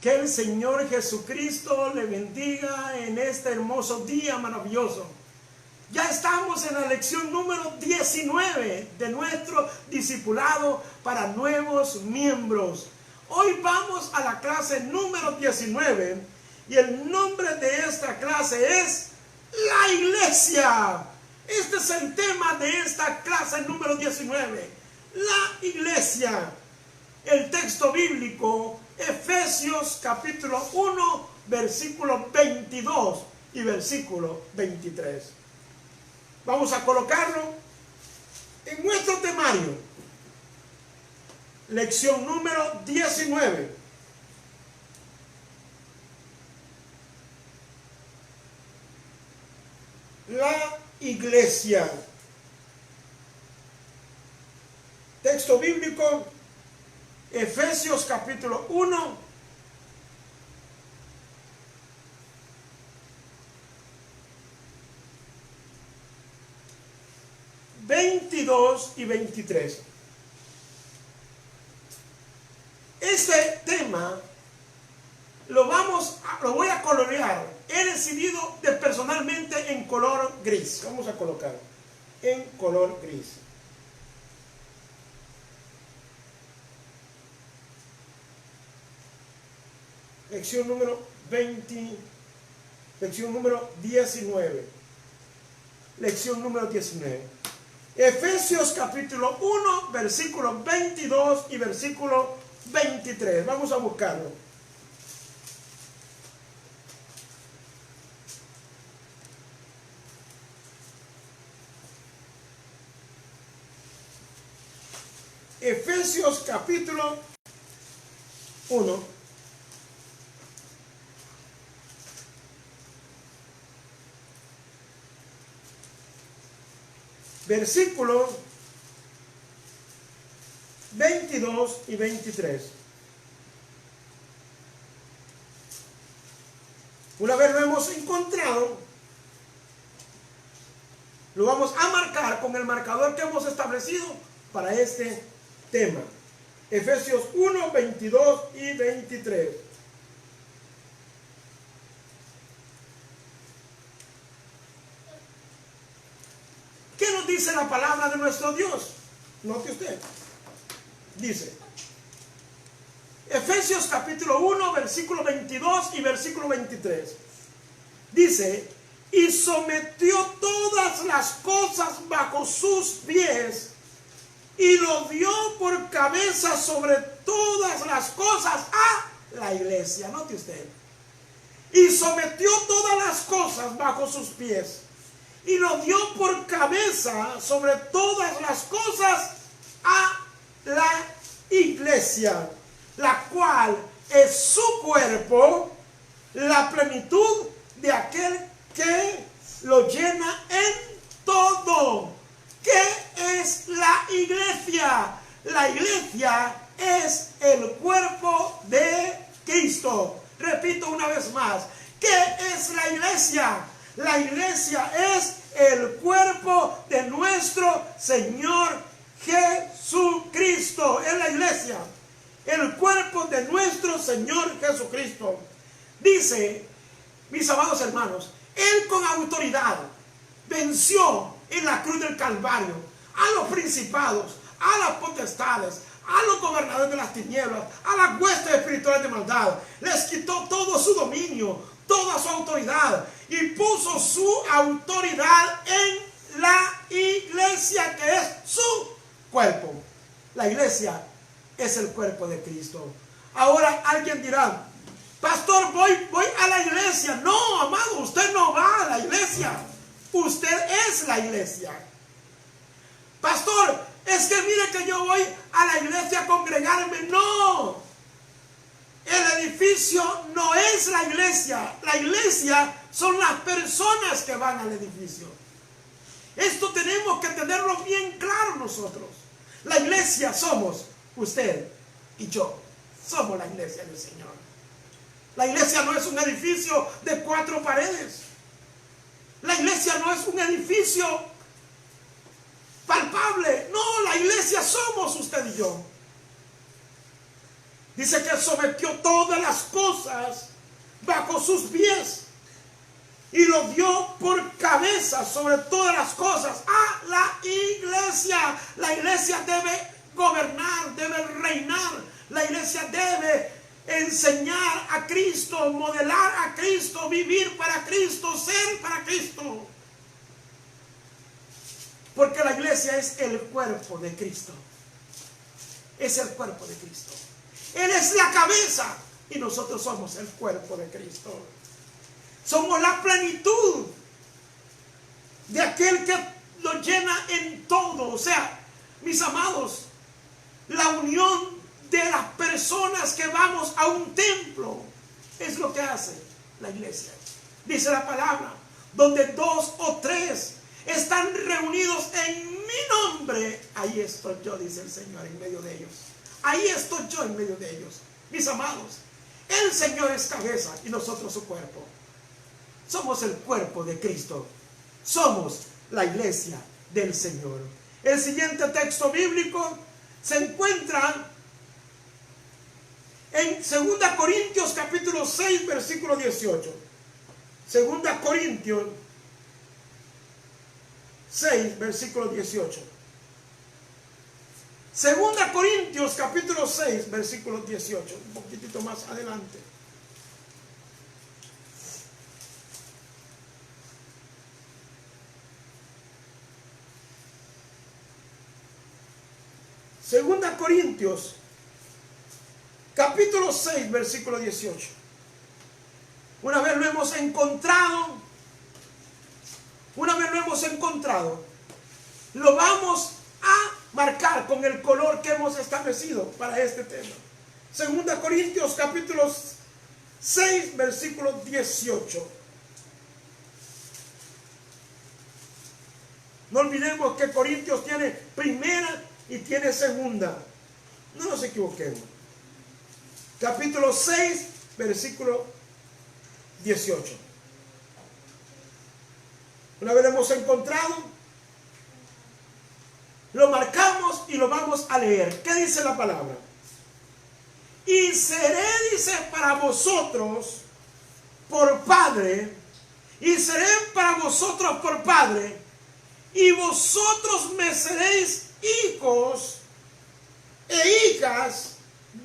Que el Señor Jesucristo le bendiga en este hermoso día maravilloso. Ya estamos en la lección número 19 de nuestro discipulado para nuevos miembros. Hoy vamos a la clase número 19 y el nombre de esta clase es la iglesia. Este es el tema de esta clase número 19, la iglesia. El texto bíblico, Efesios capítulo 1, versículo 22 y versículo 23. Vamos a colocarlo en nuestro temario. Lección número 19. La iglesia. Texto bíblico, Efesios capítulo 1, ...22 y 23. Este tema lo voy a colorear. He decidido personalmente en color gris. Vamos a colocar en color gris. Lección número 19. Lección número 19. Efesios capítulo 1, versículo 22 y versículo 23. Vamos a buscarlo. Efesios capítulo 1, versículo 22 y 23. Una vez lo hemos encontrado, lo vamos a marcar con el marcador que hemos establecido para este tema. Efesios 1, 22 y 23. ¿Qué nos dice la palabra de nuestro Dios? Note usted. Dice, Efesios capítulo 1, versículo 22 y versículo 23. Dice, y sometió todas las cosas bajo sus pies, y lo dio por cabeza sobre todas las cosas a la iglesia. Note usted. Y sometió todas las cosas bajo sus pies, y lo dio por cabeza sobre todas las cosas a la iglesia, la cual es su cuerpo, la plenitud de aquel que lo llena en todo. ¿Qué es la iglesia? La iglesia es el cuerpo de Cristo. Repito una vez más. ¿Qué es la iglesia? La iglesia es el cuerpo de nuestro Señor Jesucristo. Es la iglesia, el cuerpo de nuestro Señor Jesucristo. Dice, mis amados hermanos, Él con autoridad venció en la cruz del Calvario a los principados, a las potestades, a los gobernadores de las tinieblas, a las huestes espirituales de maldad. Les quitó todo su dominio, toda su autoridad, y puso su autoridad en la iglesia, que es su cuerpo. La iglesia es el cuerpo de Cristo. Ahora alguien dirá, pastor, voy a la iglesia. No, amado, usted no va a la iglesia. Usted es la iglesia. Pastor, es que mire que yo voy a la iglesia a congregarme. No. El edificio no es la iglesia. La iglesia son las personas que van al edificio. Esto tenemos que tenerlo bien claro nosotros. La iglesia somos usted y yo. Somos la iglesia del Señor. La iglesia no es un edificio de 4 paredes. La iglesia no es un edificio palpable. No, la iglesia somos usted y yo. Dice que sometió todas las cosas cosas bajo sus pies y lo dio por cabeza sobre todas las cosas a la iglesia. La iglesia debe gobernar, debe reinar. La iglesia debe enseñar a Cristo, modelar a Cristo, vivir para Cristo, ser para Cristo. Porque la iglesia es el cuerpo de Cristo. Es el cuerpo de Cristo. Él es la cabeza y nosotros somos el cuerpo de Cristo. Somos la plenitud de aquel que lo llena en todo. O sea, mis amados, la unión de las personas que vamos a un templo es lo que hace la iglesia. Dice la palabra, donde 2 o 3 están reunidos en mi nombre, ahí estoy yo, dice el Señor, en medio de ellos. Ahí estoy yo en medio de ellos. Mis amados, el Señor es cabeza y nosotros su cuerpo. Somos el cuerpo de Cristo. Somos la iglesia del Señor. El siguiente texto bíblico se encuentra en 2 Corintios capítulo 6, versículo 18. 2 Corintios 6, versículo 18. 2 Corintios capítulo 6, versículo 18. Un poquitito más adelante. Segunda Corintios capítulo 6, versículo 18. Una vez lo hemos encontrado, lo vamos a marcar con el color que hemos establecido para este tema. Segunda Corintios capítulo 6, versículo 18. No olvidemos que Corintios tiene primera y tiene segunda. No nos equivoquemos. Capítulo 6, versículo 18. Una vez lo hemos encontrado, lo marcamos y lo vamos a leer. ¿Qué dice la palabra? Y seré, dice, para vosotros por padre, y seré para vosotros por padre, y vosotros me seréis hijos e hijas,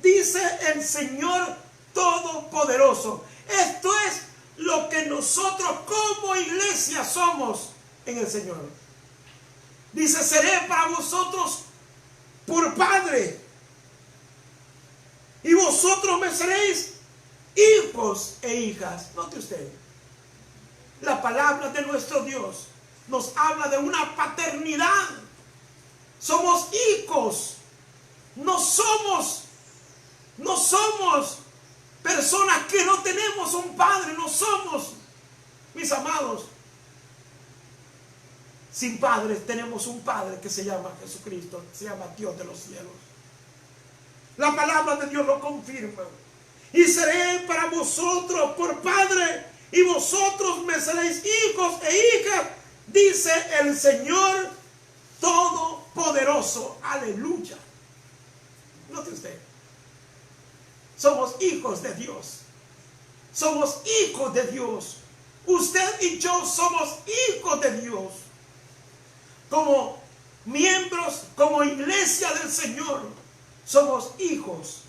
dice el Señor Todopoderoso. Esto es lo que nosotros como iglesia somos en el Señor. Dice, seré para vosotros por padre, y vosotros me seréis hijos e hijas. Note usted, la palabra de nuestro Dios nos habla de una paternidad. Somos hijos, no somos personas que no tenemos un padre, no somos, mis amados, sin padres. Tenemos un Padre que se llama Jesucristo, se llama Dios de los cielos. La palabra de Dios lo confirma. Y seré para vosotros por padre, y vosotros me seréis hijos e hijas, dice el Señor Todopoderoso. Aleluya. Note usted, somos hijos de Dios. Somos hijos de Dios. Usted y yo somos hijos de Dios. Como miembros, como iglesia del Señor, somos hijos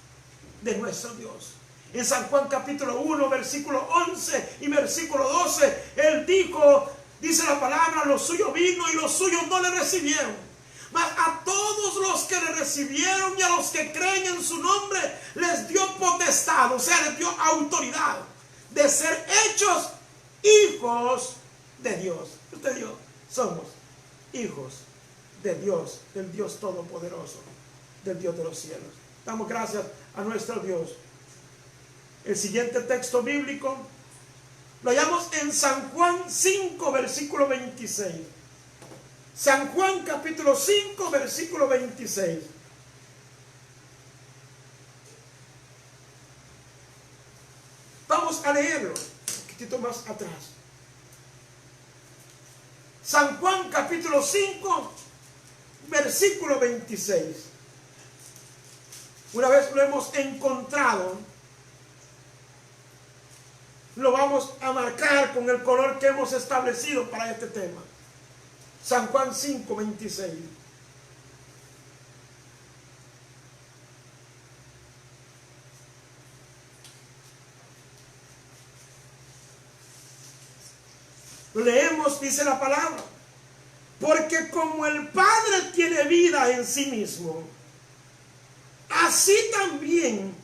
de nuestro Dios. En San Juan capítulo 1, versículo 11 y versículo 12, Él dijo, dice la palabra, los suyos vino y los suyos no le recibieron. Mas a todos los que le recibieron y a los que creen en su nombre, les dio potestad, o sea, les dio autoridad de ser hechos hijos de Dios. Usted y yo somos hijos de Dios, del Dios Todopoderoso, del Dios de los cielos. Damos gracias a nuestro Dios. El siguiente texto bíblico lo hallamos en San Juan 5, versículo 26. San Juan capítulo 5, versículo 26. Vamos a leerlo un poquitito más atrás. San Juan capítulo 5, versículo 26. Una vez lo hemos encontrado, lo vamos a marcar con el color que hemos establecido para este tema. San Juan 5:26. Lo leemos, dice la palabra. Porque como el Padre tiene vida en sí mismo, así también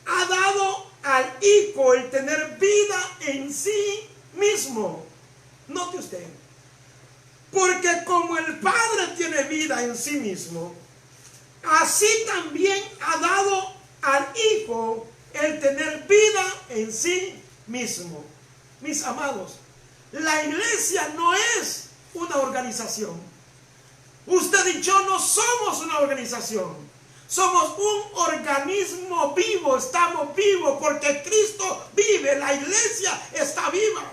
ha dado al Hijo el tener vida en sí mismo. Note usted. Porque como el Padre tiene vida en sí mismo, así también ha dado al Hijo el tener vida en sí mismo. Mis amados, la iglesia no es una organización. Usted y yo no somos una organización. Somos un organismo vivo. Estamos vivos porque Cristo vive. La iglesia está viva.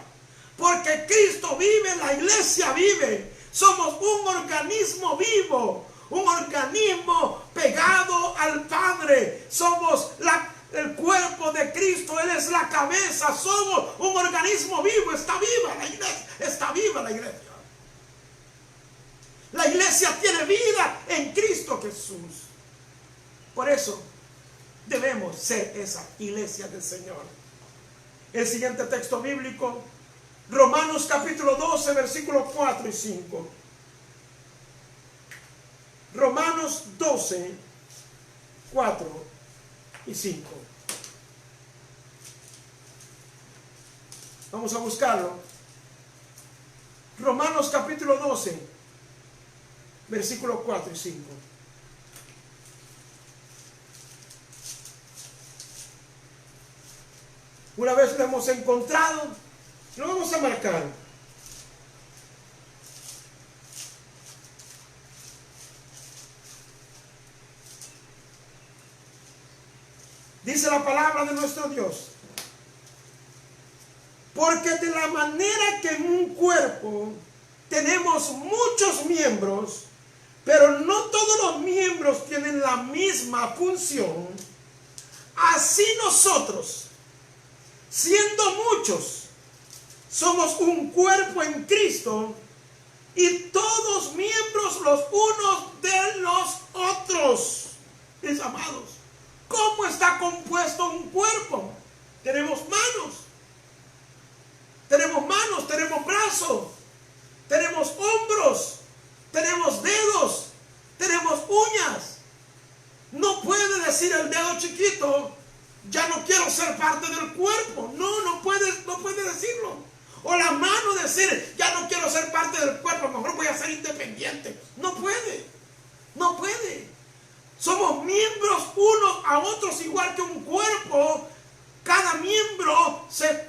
Porque Cristo vive, la iglesia vive. Somos un organismo vivo. Un organismo pegado al Padre. Somos el cuerpo de Cristo. Él es la cabeza. Somos un organismo vivo. Está viva la iglesia. Está viva la iglesia. La iglesia tiene vida en Cristo Jesús. Por eso debemos ser esa iglesia del Señor. El siguiente texto bíblico, Romanos capítulo 12, versículos 4 y 5. Romanos 12, 4 y 5. Vamos a buscarlo. Romanos capítulo 12, versículos 4 y 5. Una vez lo hemos encontrado, lo vamos a marcar. Dice la palabra de nuestro Dios. Porque de la manera que en un cuerpo tenemos muchos miembros, pero no todos los miembros tienen la misma función, así nosotros, siendo muchos, somos un cuerpo en Cristo y todos miembros los unos de los otros. Mis amados, ¿cómo está compuesto un cuerpo? Tenemos manos, tenemos brazos, tenemos hombros, tenemos dedos, tenemos uñas. No puede decir el dedo chiquito, ya no quiero ser parte del cuerpo. No puede decirlo. O la mano decir, ya no quiero ser parte del cuerpo, a lo mejor voy a ser independiente. No puede. Somos miembros unos a otros igual que un cuerpo. Cada miembro se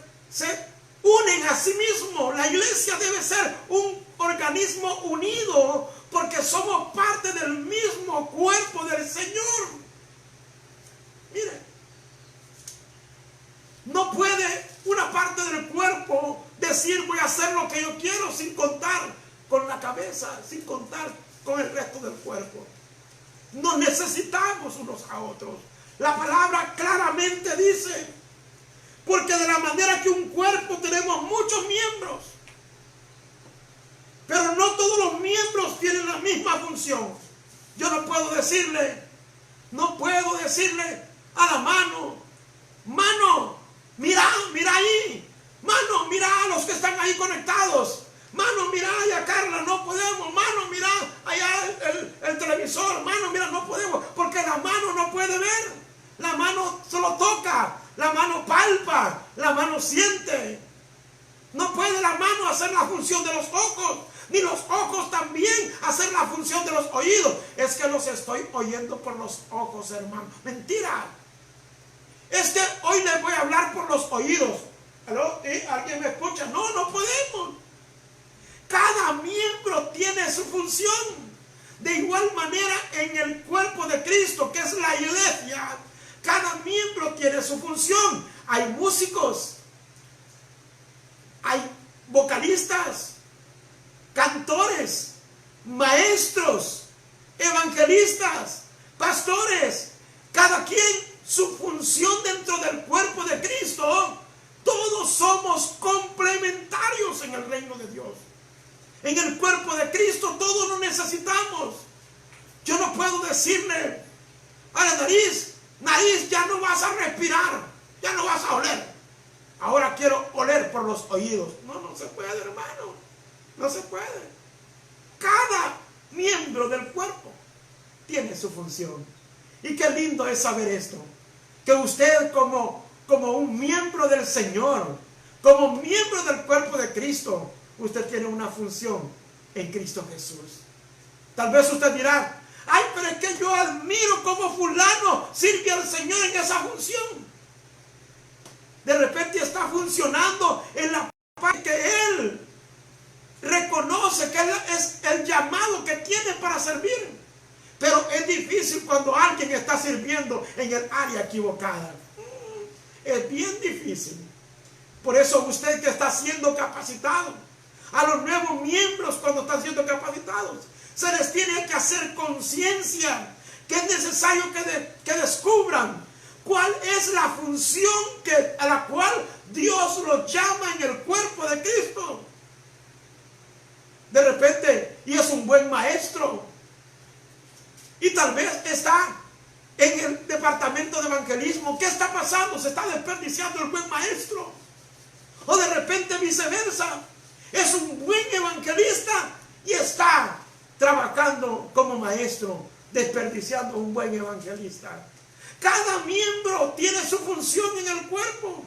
unen a sí mismo. La iglesia debe ser un organismo unido porque somos parte del mismo cuerpo del Señor. Mire, no puede una parte del cuerpo decir voy a hacer lo que yo quiero sin contar con la cabeza, sin contar con el resto del cuerpo. Nos necesitamos unos a otros. La palabra claramente dice, porque de la manera que un cuerpo tenemos muchos miembros, pero no todos los miembros tienen la misma función. Yo no puedo decirle a la mano, mira ahí, mano, mira a los que están ahí conectados, mano, mira allá Carla, no podemos, mano, mira allá el televisor, mano, mira, no podemos, porque la mano no puede ver, la mano solo toca, la mano palpa, la mano siente. No puede la mano hacer la función de los ojos, ni los ojos también hacer la función de los oídos. Es que los estoy oyendo por los ojos, hermano. Mentira. Hoy les voy a hablar por los oídos. ¿Aló? ¿Alguien me escucha? No podemos. Cada miembro tiene su función. De igual manera en el cuerpo de Cristo, que es la iglesia, cada miembro tiene su función. Hay músicos, hay vocalistas, cantores, maestros, evangelistas, pastores. Cada quien su función dentro del cuerpo de Cristo. Todos somos En el cuerpo de Cristo todos lo necesitamos. Yo no puedo decirle a la nariz, ya no vas a respirar, ya no vas a oler. Ahora quiero oler por los oídos. No se puede, hermano. No se puede. Cada miembro del cuerpo tiene su función. Y qué lindo es saber esto. Que usted como un miembro del Señor, como miembro del cuerpo de Cristo, usted tiene una función en Cristo Jesús. Tal vez usted dirá, ay, pero es que yo admiro cómo fulano sirve al Señor en esa función. De repente está funcionando en la parte que él reconoce que es el llamado que tiene para servir. Pero es difícil cuando alguien está sirviendo en el área equivocada. Es bien difícil. Por eso usted que está siendo capacitado, a los nuevos miembros cuando están siendo capacitados, se les tiene que hacer conciencia que es necesario que descubran cuál es la función a la cual Dios los llama en el cuerpo de Cristo. De repente, y es un buen maestro, y tal vez está en el departamento de evangelismo. ¿Qué está pasando? Se está desperdiciando el buen maestro. O de repente viceversa, es un buen evangelista y está trabajando como maestro, desperdiciando un buen evangelista. Cada miembro tiene su función en el cuerpo.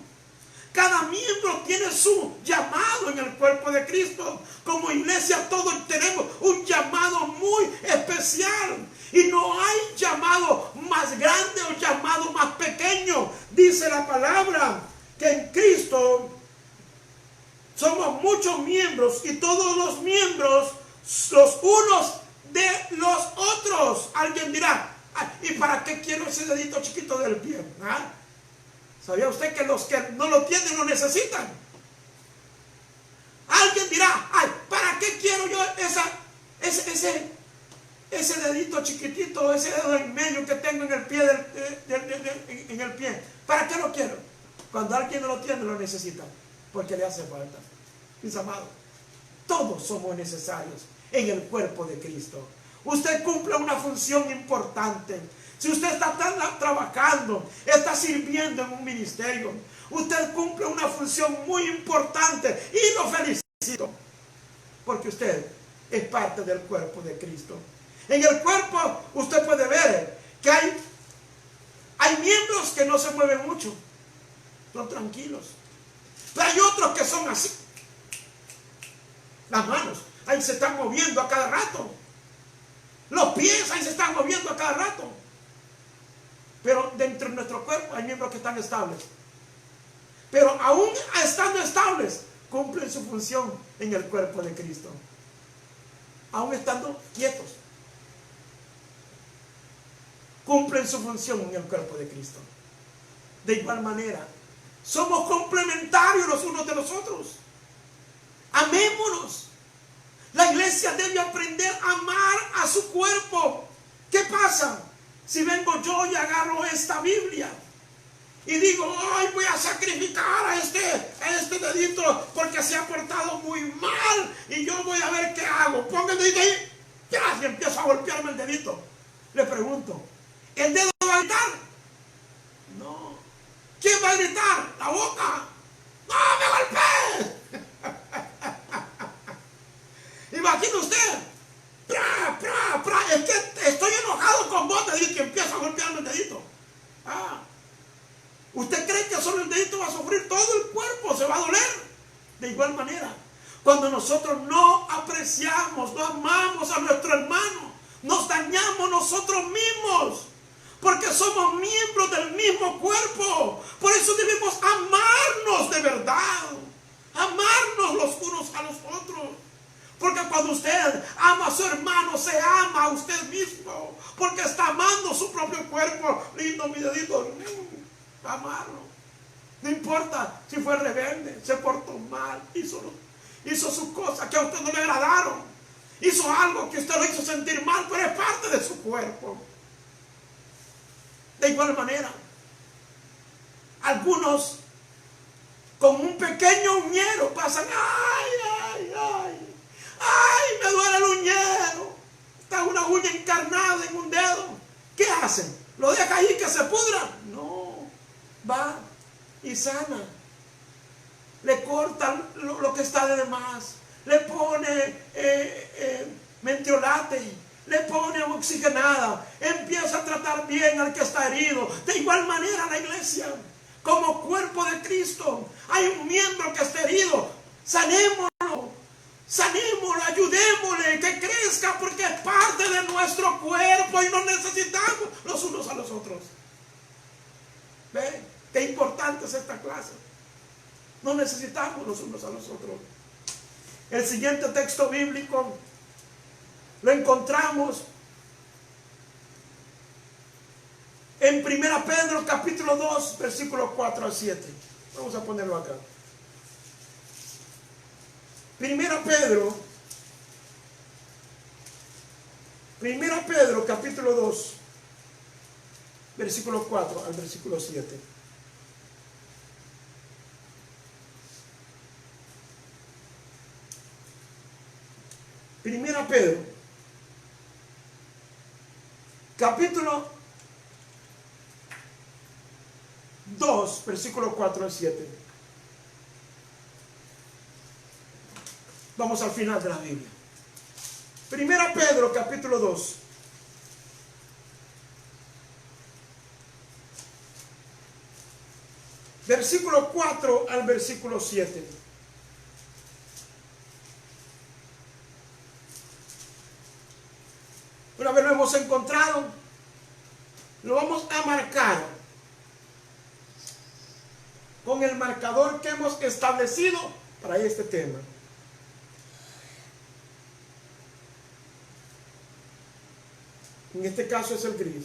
Cada miembro tiene su llamado en el cuerpo de Cristo. Como iglesia todos tenemos un llamado muy especial. Y no hay llamado más grande o llamado más pequeño. Dice la palabra que en Cristo somos muchos miembros y todos los miembros los unos de los otros. Alguien dirá, ¿y para qué quiero ese dedito chiquito del pie? ¿Ah? ¿Sabía usted que los que no lo tienen lo necesitan? Alguien dirá, ay, ¿para qué quiero yo ese dedito chiquitito, ese dedo en medio que tengo en el pie en el pie? ¿Para qué lo quiero? Cuando alguien no lo tiene, lo necesita, porque le hace falta. Mis amados, todos somos necesarios en el cuerpo de Cristo. Usted cumple una función importante. Si usted está trabajando, está sirviendo en un ministerio, usted cumple una función muy importante y lo felicito, porque usted es parte del cuerpo de Cristo. En el cuerpo usted puede ver que hay miembros que no se mueven mucho, son tranquilos, pero hay otros que son así. Las manos ahí se están moviendo a cada rato, los pies ahí se están moviendo a cada rato. Pero dentro de nuestro cuerpo hay miembros que están estables. Pero aún estando estables, cumplen su función en el cuerpo de Cristo. Aún estando quietos, cumplen su función en el cuerpo de Cristo. De igual manera, somos complementarios los unos de los otros. Amémonos. La iglesia debe aprender a amar a su cuerpo. ¿Qué pasa si vengo yo y agarro esta Biblia y digo, ay, voy a sacrificar a este dedito porque se ha portado muy mal y yo voy a ver qué hago? Ponga el dedito ahí, y empiezo a golpearme el dedito. Le pregunto, ¿el dedo va a gritar? No. ¿Quién va a gritar? La boca. ¡No, me golpeé! Imagina usted, es que estoy enojado con vos, dedito, y empiezo a golpearme el dedito. ¿Usted cree que solo el dedito va a sufrir? Todo el cuerpo se va a doler. De igual manera, cuando nosotros no apreciamos, no amamos a nuestro hermano, nos dañamos nosotros mismos, porque somos miembros del mismo cuerpo. Por eso debemos amarnos de verdad, amarnos los unos a los otros. Porque cuando usted ama a su hermano, se ama a usted mismo, porque está amando su propio cuerpo. Lindo mi dedito, amarlo. No importa si fue rebelde, se portó mal, hizo sus cosas que a usted no le agradaron, hizo algo que usted lo hizo sentir mal, pero es parte de su cuerpo. De igual manera, algunos con un pequeño uñero pasan, ay, duele el uñero. Está una uña encarnada en un dedo. ¿Qué hacen? ¿Lo deja ahí que se pudra? No, va y sana. Le cortan lo que está de más. Le pone mentiolate. Le pone oxigenada. Empieza a tratar bien al que está herido. De igual manera la iglesia, como cuerpo de Cristo, hay un miembro que está herido. Sanémoslo, ayudémosle, que crezca, porque es parte de nuestro cuerpo y nos necesitamos los unos a los otros. ¿Ve? Qué importante es esta clase. Nos necesitamos los unos a los otros. El siguiente texto bíblico lo encontramos en 1 Pedro capítulo 2, versículos 4 al 7. Vamos a ponerlo acá. 1 Pedro capítulo 2, versículo 4 al versículo 7. Primera Pedro, capítulo 2, versículo 4 al 7. Vamos al final de la Biblia. Primera Pedro, capítulo 2. Versículo 4 al versículo 7. Una vez lo hemos encontrado, lo vamos a marcar con el marcador que hemos establecido para este tema. En este caso es el gris.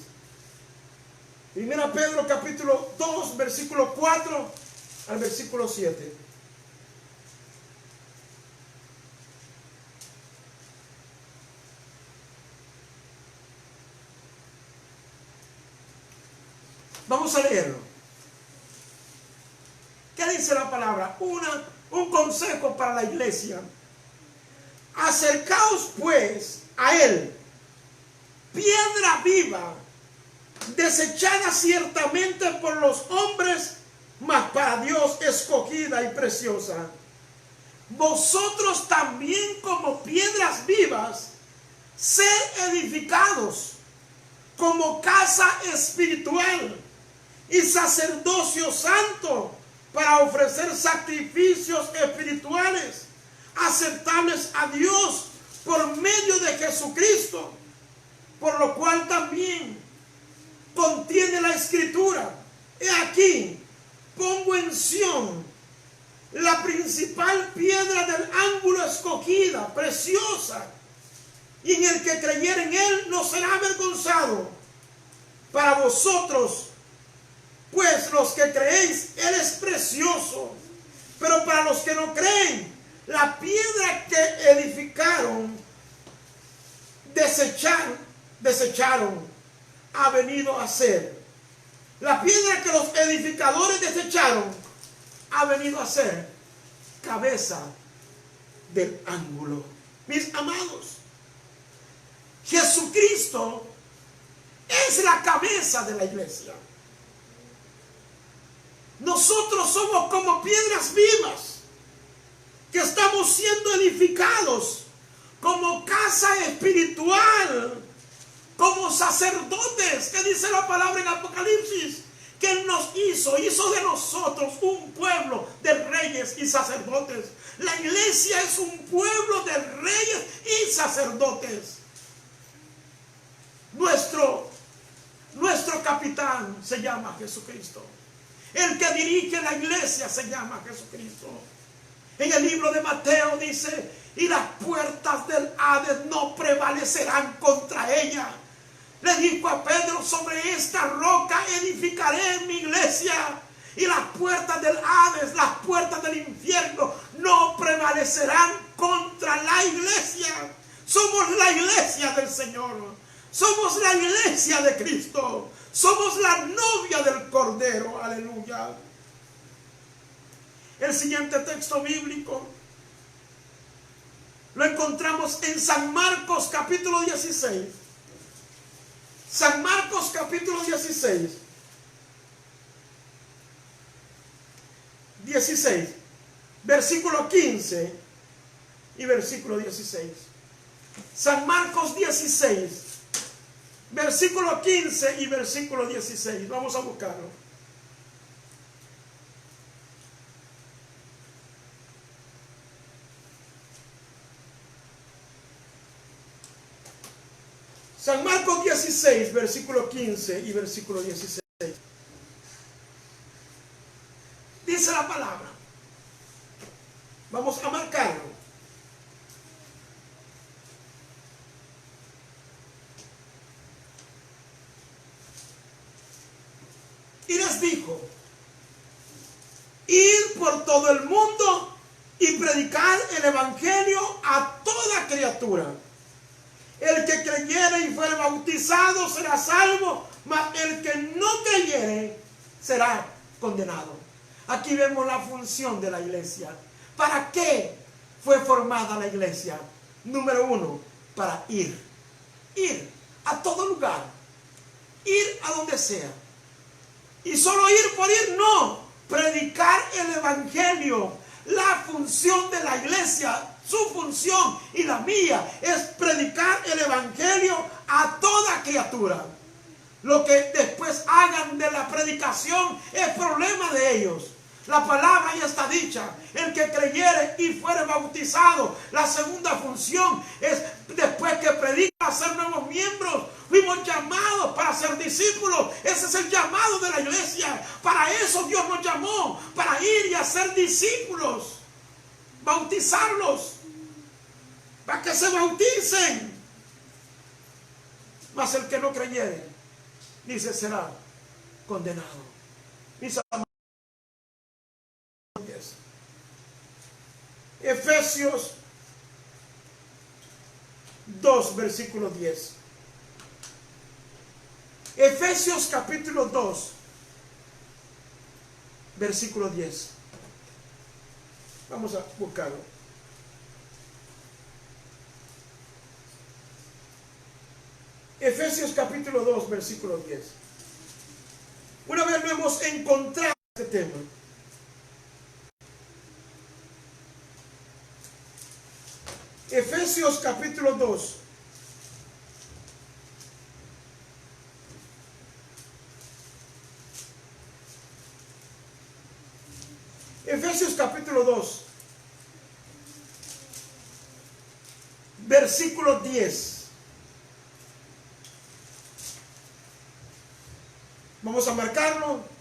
Primera Pedro capítulo 2, versículo 4 al versículo 7. Vamos a leerlo. ¿Qué dice la palabra? Un consejo para la iglesia. Acercaos pues a él, piedra viva, desechada ciertamente por los hombres, mas para Dios escogida y preciosa. Vosotros también, como piedras vivas, sed edificados como casa espiritual y sacerdocio santo, para ofrecer sacrificios espirituales aceptables a Dios por medio de Jesucristo, por lo cual también contiene la escritura: he aquí, pongo en Sión la principal piedra del ángulo escogida, preciosa, y en el que creyere en él no será avergonzado. Para vosotros pues los que creéis, él es precioso, pero para los que no creen, la piedra que edificaron, desecharon, ha venido a ser. La piedra que los edificadores desecharon, ha venido a ser cabeza del ángulo. Mis amados, Jesucristo es la cabeza de la iglesia. Nosotros somos como piedras vivas que estamos siendo edificados como casa espiritual, como sacerdotes, que dice la palabra en Apocalipsis, que Él nos hizo de nosotros un pueblo de reyes y sacerdotes. La iglesia es un pueblo de reyes y sacerdotes. Nuestro capitán se llama Jesucristo. El que dirige la iglesia se llama Jesucristo. En el libro de Mateo dice: y las puertas del Hades no prevalecerán contra ella. Le dijo a Pedro: sobre esta roca edificaré mi iglesia, y las puertas del Hades, las puertas del infierno, no prevalecerán contra la iglesia. Somos la iglesia del Señor. Somos la iglesia de Cristo. Somos la novia del Cordero. Aleluya. El siguiente texto bíblico Lo encontramos en San Marcos capítulo 16. San Marcos capítulo 16. 16. Versículo 15 y versículo 16. San Marcos 16. Versículo 15 y versículo 16. Vamos a buscarlo. San Marcos 16, versículo 15 y versículo 16. Dice la palabra. Vamos a marcarlo. Y les dijo: id por todo el mundo y predicar el evangelio a toda criatura. El que creyere y fuere bautizado será salvo, mas el que no creyere será condenado. Aquí vemos la función de la iglesia. ¿Para qué fue formada la iglesia? Número uno, para ir a todo lugar, ir a donde sea. Y solo ir por ir, no, predicar el evangelio. La función de la iglesia, su función y la mía, es predicar el evangelio a toda criatura. Lo que después hagan de la predicación es problema de ellos. La palabra ya está dicha: el que creyere y fuere bautizado. La segunda función es, después que predica, ser nuevos miembros. Fuimos llamados para ser discípulos. Ese es el llamado de la iglesia. Para eso Dios nos llamó, para ir y hacer discípulos, bautizarlos, para que se bauticen. Mas el que no creyere, dice, será condenado. Mis amados, Efesios 2, versículo 10. Efesios capítulo 2, versículo 10. Vamos a buscarlo. Efesios capítulo 2, versículo 10. Una vez lo hemos encontrado este tema. Efesios capítulo 2. Efesios capítulo 2. Versículo 10. Vamos a marcarlo.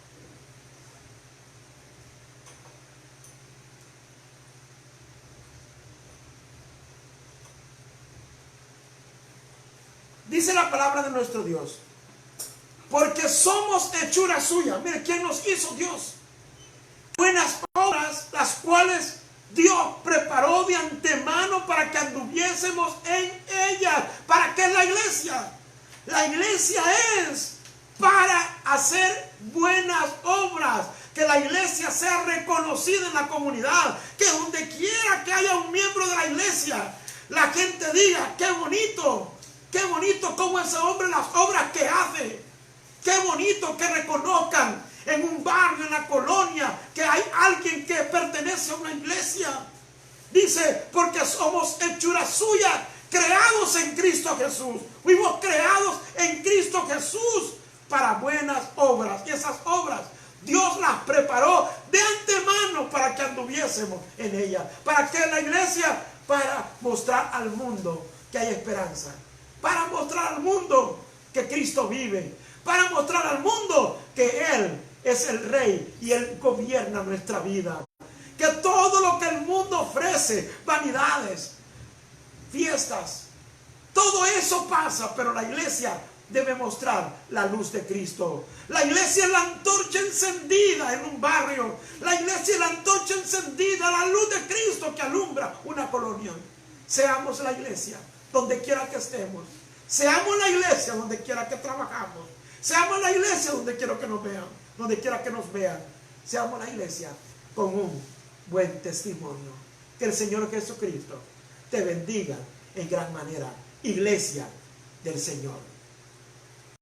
Dice la palabra de nuestro Dios: porque somos hechura suya. Mire, ¿quién nos hizo? Dios. Buenas obras, las cuales Dios preparó de antemano para que anduviésemos en ellas. ¿Para qué es la iglesia? La iglesia es para hacer buenas obras. Que la iglesia sea reconocida en la comunidad. Que donde quiera que haya un miembro de la iglesia, la gente diga: qué bonito cómo ese hombre, las obras que hace. Qué bonito que reconozcan en un barrio, en la colonia, que hay alguien que pertenece a una iglesia. Dice: porque somos hechura suya, creados en Cristo Jesús. Fuimos creados en Cristo Jesús para buenas obras. Y esas obras Dios las preparó de antemano para que anduviésemos en ellas. ¿Para qué la iglesia? Para mostrar al mundo que hay esperanza. Para mostrar al mundo que Cristo vive. Para mostrar al mundo que Él es el Rey y Él gobierna nuestra vida. Que todo lo que el mundo ofrece, vanidades, fiestas, todo eso pasa, pero la iglesia debe mostrar la luz de Cristo. La iglesia es la antorcha encendida en un barrio. La iglesia es la antorcha encendida, la luz de Cristo que alumbra una colonia. Seamos la iglesia donde quiera que estemos. Seamos la iglesia donde quiera que trabajamos. Seamos la iglesia donde quiera que nos vean. Donde quiera que nos vean. Seamos la iglesia con un buen testimonio. Que el Señor Jesucristo te bendiga en gran manera, iglesia del Señor.